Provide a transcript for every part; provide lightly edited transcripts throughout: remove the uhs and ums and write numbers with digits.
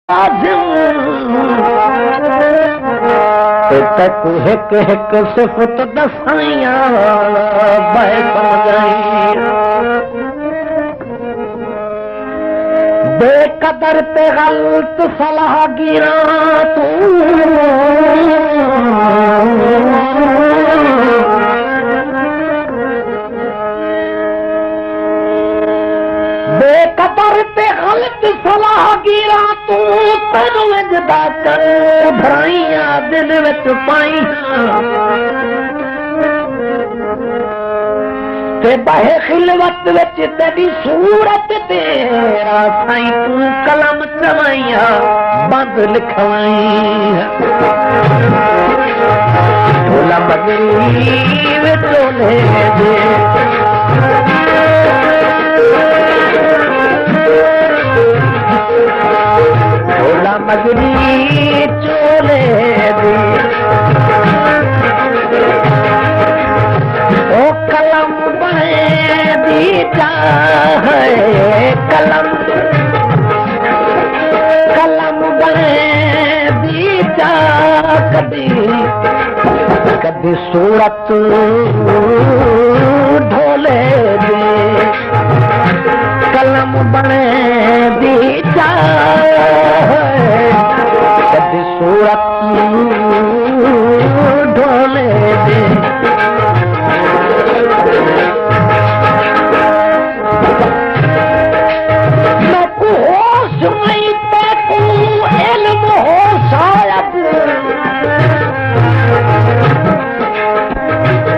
तक हिक हिक सिफत दसाइया बेकदर पे गलत सलाह गिरा तू बेकदर पे गलत सलाह गिरा तू तेनू वजदा कर भराइया दिल विच पाइया ते बहे खिलवत विच तेरी सूरत तेरा साईं तू कलम चवाइया बंद लिखवाइया ढोला बजरी विचोले दे ढोला मजरी चोले दे ओ कलम बहे दी चाहे कलम कलम बहे दी चाह कदी कदी सूरत ढोले दे कलम बने दी कदी सूरत ढोले दे मैं को होश नहीं ते को इल्म हो शायद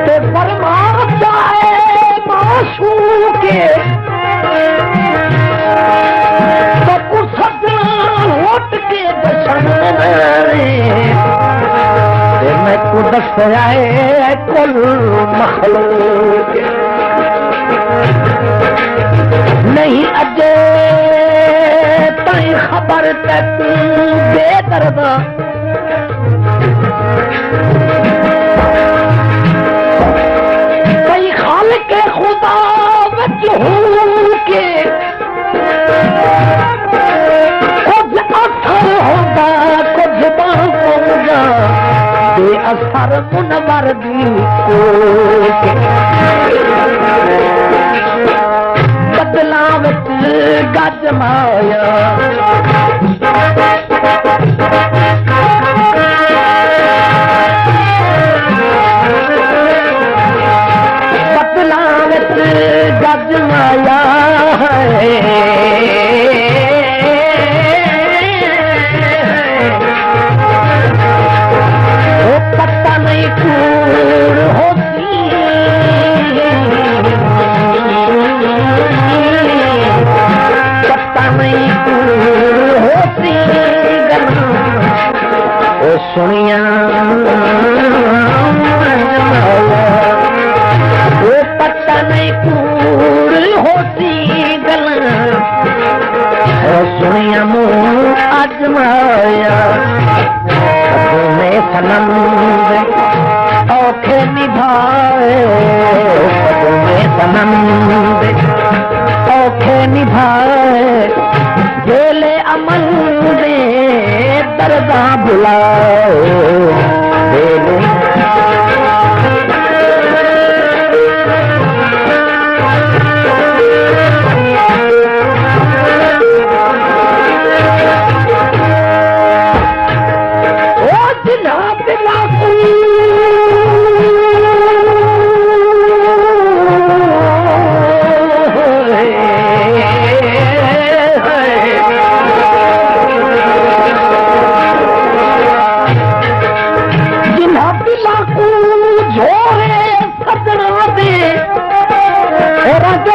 ते फरमा चाहे माशूके मैं को दस आए कुल मखलूक नहीं अजे ताई खबर तक बेदर्दा कई खाल के खुदा बच के कुछ असर होगा कुछ होगा बेअसर मुनवर दी को बदला विच गज माया बदला विच गज माया पता नहीं कूड़ होती पता नहीं कूड़ होती गला ओ सुनिया वो पता नहीं कूड़ होती गला ओ सुनिया मुँह आजमाया में सनम औखे निभाए में सनम औखे निभाए जेले अमल दे दर्दा बुलाए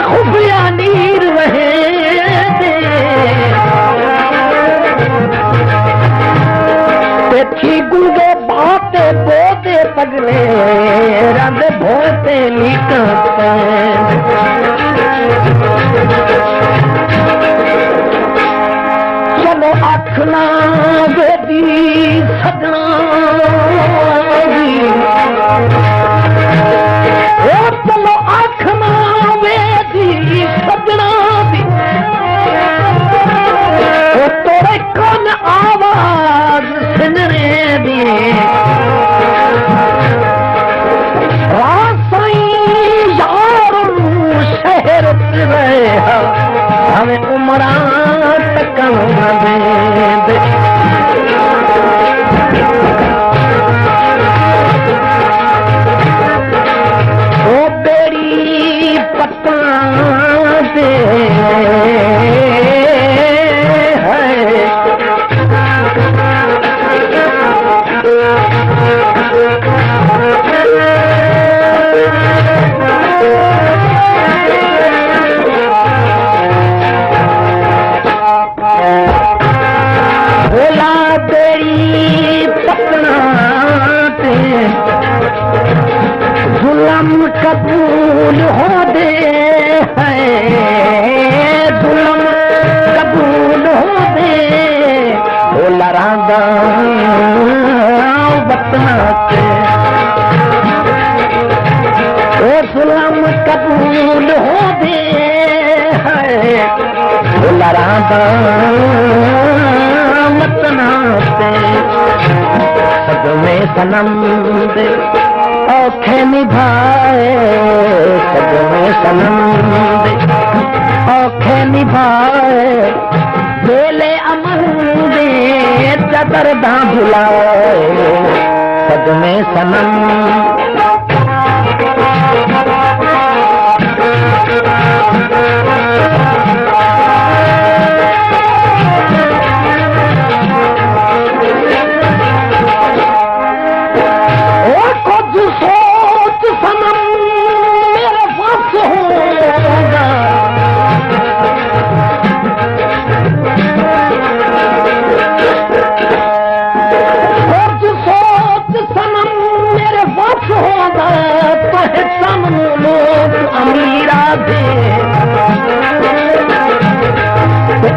खुफिया नीर रहे देखी गुंगे बाते बोते पगले रंग भोते लिखते चलो आखना बेदी सजना चलो आखना बेदी सजना दी तोरे कौन जुल्म कबूल हो दे है, जुल्म कबूल हो दे ओ लरांदा वतना से, ओ जुल्म कबूल हो दे है ओ लरांदा वतना से। सदमे सनम दे औखे निभाए, सदमे सनम दे औखे निभाए, बेले अमन दे चदर दा भुलाए, सदमे सनम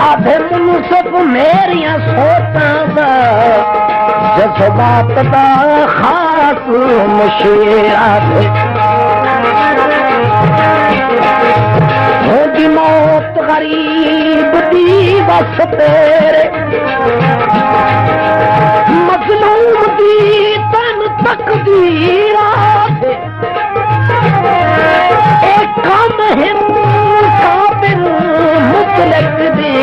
आधे मुनसिफ मेरिया सोचा जज्बात दा खास मुशीरा थे, होगी मौत गरीब दी बस तेरे, मजलूम दी तन तकदीरा थे, एक कम हिंद काबिल मुतलक दे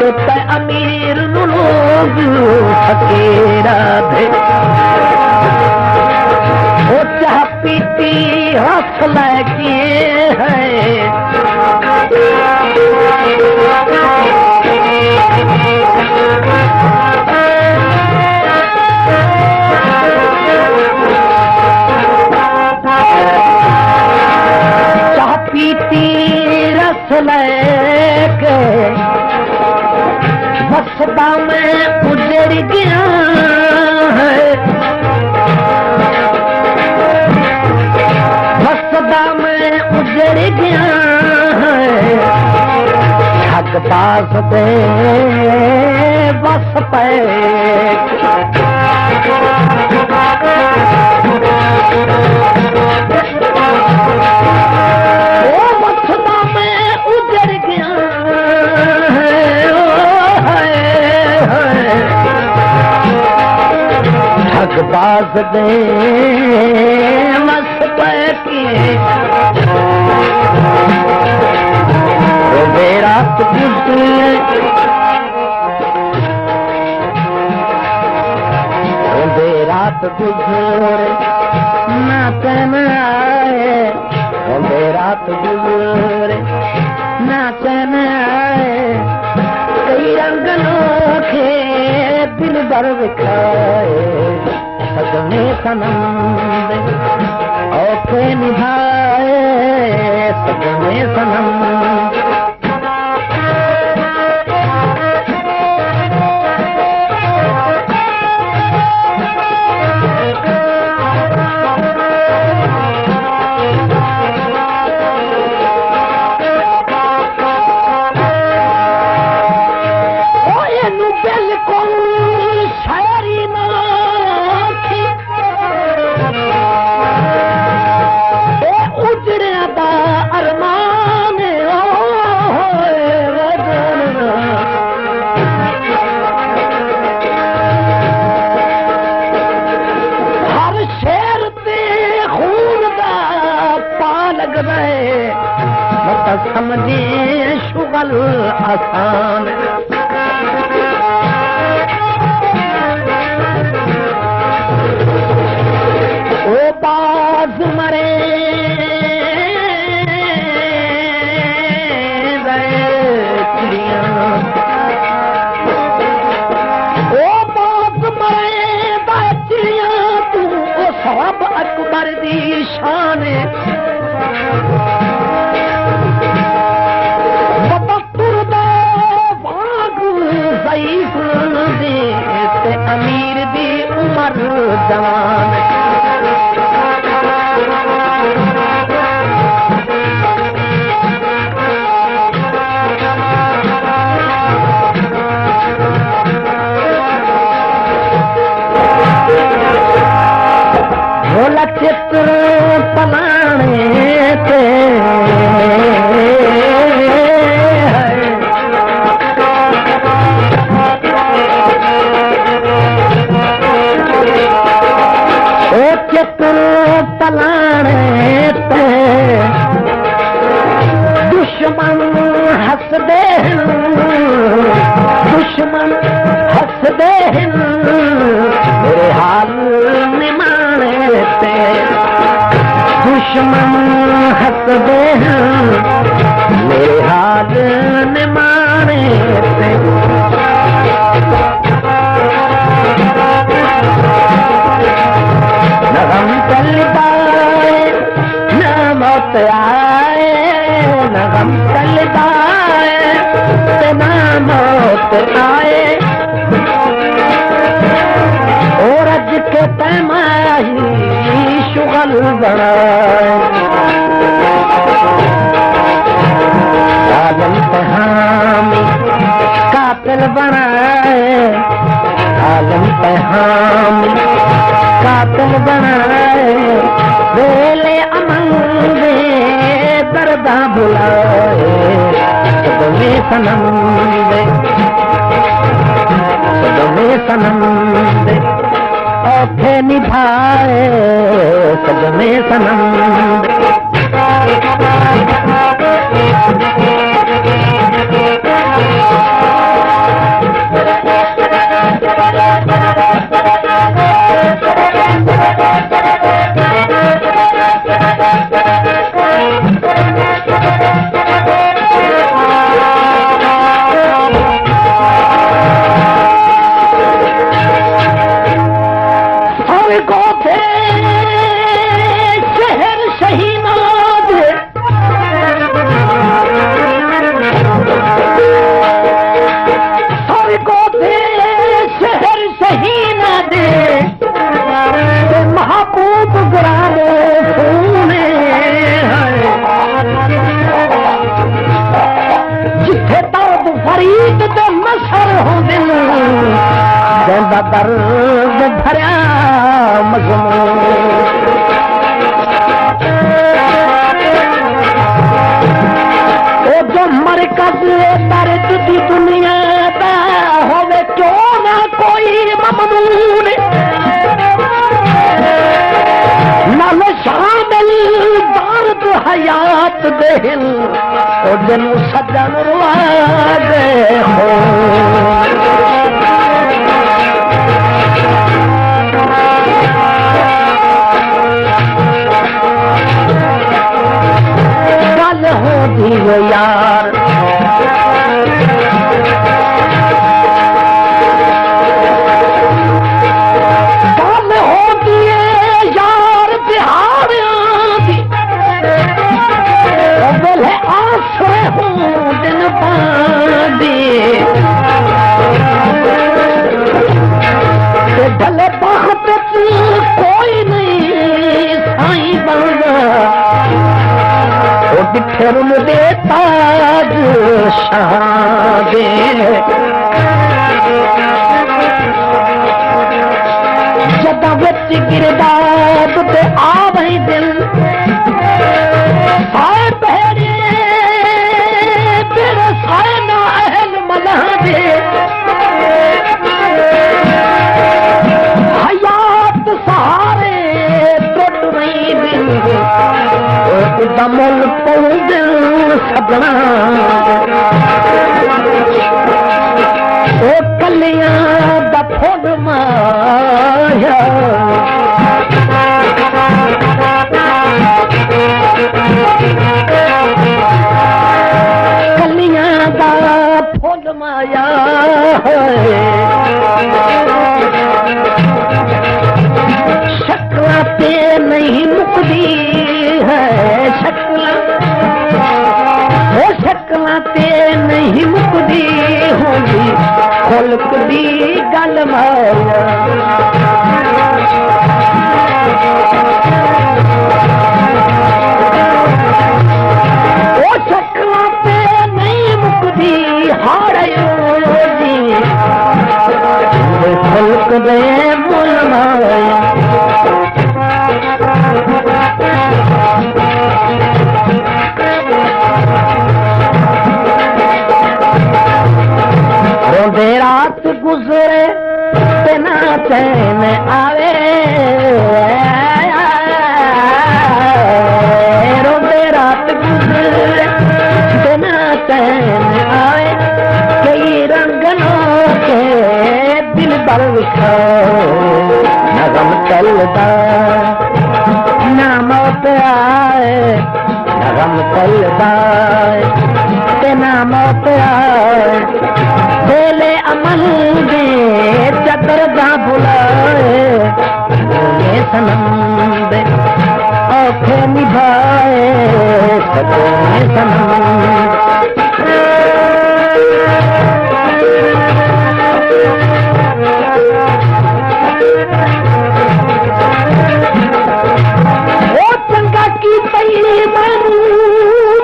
तो ते अमीर नु लोग फकीरा दे, ओ चाह पीती हंस लगे है, चाह पीती रस लेके बसदा मैं उजड़ गया है, बसदा मैं उजड़ गया है, ठग पास दे बस पे बाज दे मस पैके मेरा गुजरे, रात गुजरे ना चैन आए, रात गुजरे ना चैन आए, कई रंग नोखे दिल भर विखाए, सदमे सनम दे औखे निभाए, सदमे सनम समझे शुगल आसान, ओ बाज मरे चिड़िया, ओ बाज मरे चिड़िया तू ओ सब अकबर दी शान, अमीर दी उमर जवान, चित्र पलाणे ते ओ चित्र पलाणे ते दुश्मन हसदे दुश्मन हसदे मेरे हाल निमाणे ते दुश्मन हसदे मेरे हाल निमाणे ते न गम चलता है न मौत आए न गम चलता है न मौत आए और अज के पैमाही शुगल बनाए आलम पहामी कातिल बनाए आलम पहामी कातिल बनाए वेले अमन दे दर्दा बुलाए सदमे सनम दे सदमे सनम दे औखे निभाए सदमे सनम दे दर्द भरिया मजमून ओ जो मरकज दर्द की दुनिया दा होवे क्यों ना कोई ममनून नाल शामिल दर्द हयात देहिल ओ जनु सजन रुआ दे हो हो यार गल होती है यार बिहारियां दी वेले आसरे हूं दिन पांदी भले बात कोई नहीं साईं बाबा फिर दे ताज शाह दे जदा विच गिरदाद ते आ वही दिल साए पहरे तेरे साए ना अहल मना दे हयात सहारे टुट नहीं दिल दमल पौध सपना ओ कलियां दा फुल माया कलियां दा फुल माया शक्ल ते नहीं मुकदी है शक्ल ते नहीं मुकदी होंदी खुलक दी गल माया ओ शक्ल ते नहीं मुकदी हारे जी खुलक दे मुल माया गुजरे बिना चैन आवे रोते रात गुजरे बिना चैन आवे कई रंगनों के दिल पर विखाओ न गम चलता न मौत आए न गम चलता न मौत आए बेले अमल दे चतर दा बुलाए सनम दे औखे निभाए सनम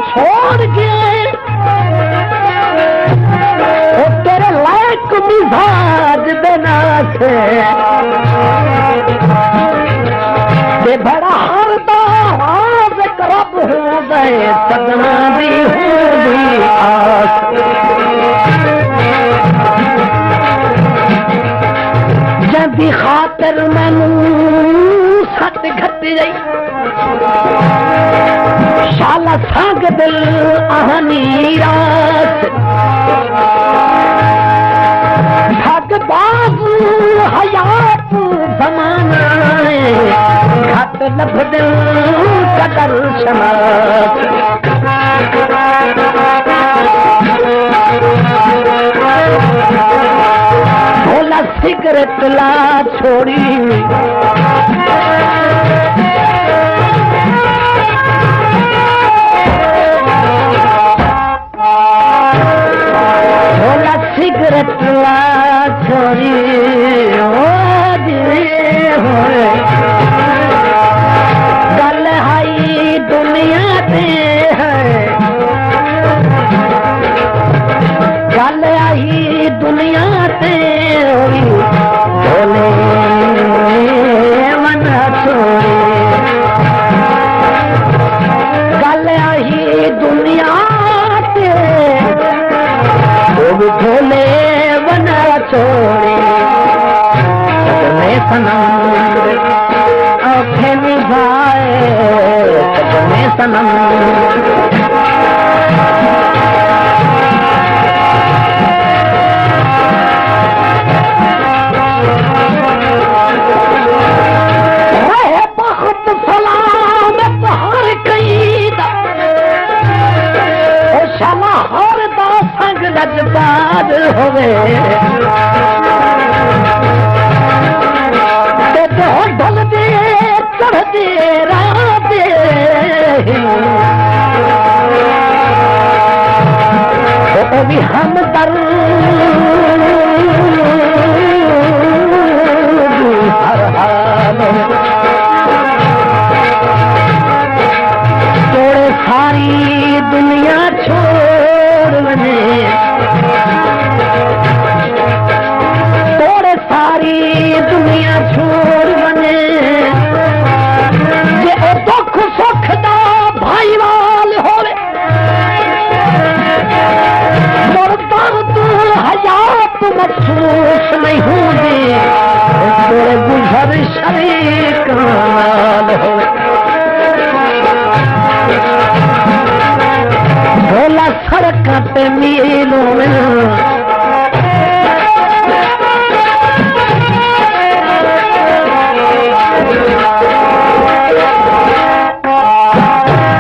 छोड़ के तेरे लायक मिजाज देना से बड़ा हरदा आवाज करब हो गए सदना भी होगी आस जब खातर मैनू सट घट गई शाला संग दिल आहनी रात ठग बाज हयात जमाना घट लभ दिल कदर शमात भोला सिगरेट ला छोड़ी सिगरेट ला छोड़ी गल हाई दुनिया दे है गल आई दुनिया ते बोले मन छोड़ी गल आई दुनिया ते भोले बना छोड़े सजने सनम औखे निभाए सजने सनम रहे बहुत सलामत हर कईद शाला हर दा संग लजपाद होवे ते ढोल दे चढ़दे राते तो भी हम हर हाल तोड़े सारी दुनिया छोड़ बने तोड़े सारी दुनिया छोड़ बने जे ओ दुख सुख दा भाईवाल होवे मोर दर्द हयात महसूस नहीं होंगे तोड़े गुजर शरीक नाल होवे भोला सड़क पे मिलो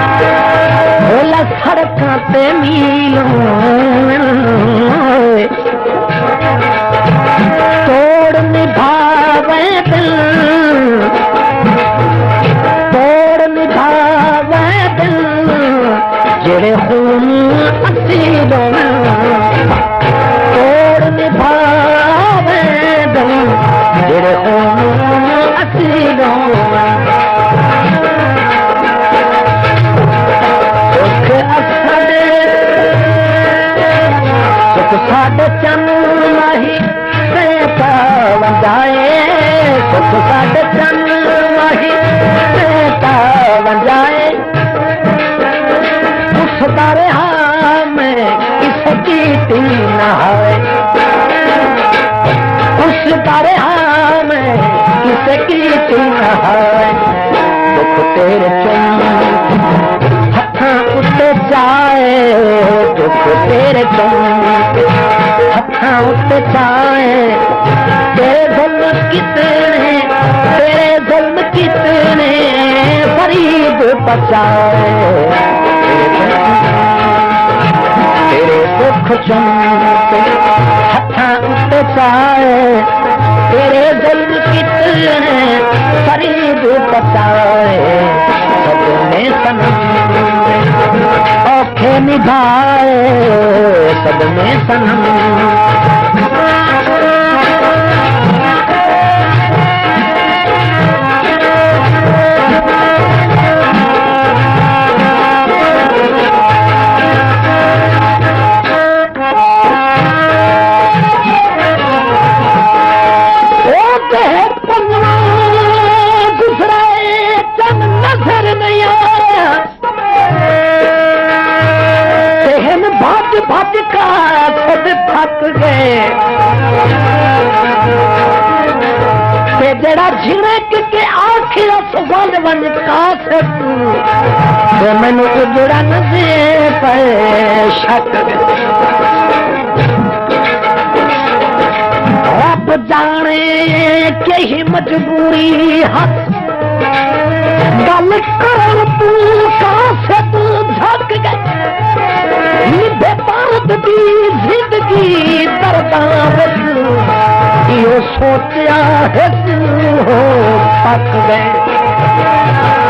भोला सड़क पे मिलो तोड़ निभावे दिल तोड़ निभावे दिल जेड़े खून असीलों तोड़ निभावे दिल जेड़े खून असीलों सुख साढ़े चन माही बेटा वंजाए सुख साढ़े चन माही बेटा वंजाए तारे हाँ में इसकी नहाए करता रहा मैं किसे की है दुख तेरे चुम हथा उत्ते जाए दुख तेरे चुम हथा उत्ते जाए तेरे जुल्म कितने फरीद बचाए तेरे दुख चुमते हथा उत्ते जाए तेरे जुल्म कितने फरीद बचाए सबने सनम औखे निभाए सबने सनम भज का खुद थक गए ते जड़ा झिड़क के आखिर वन वन कास ते मैनू उजड़ा न दे पे शक रब जाने के ही मजबूरी हथ गल कर तू कासे तू झक गए निभे भारत दी जिंदगी दरदां विच यो सोचा है तू हो पक गए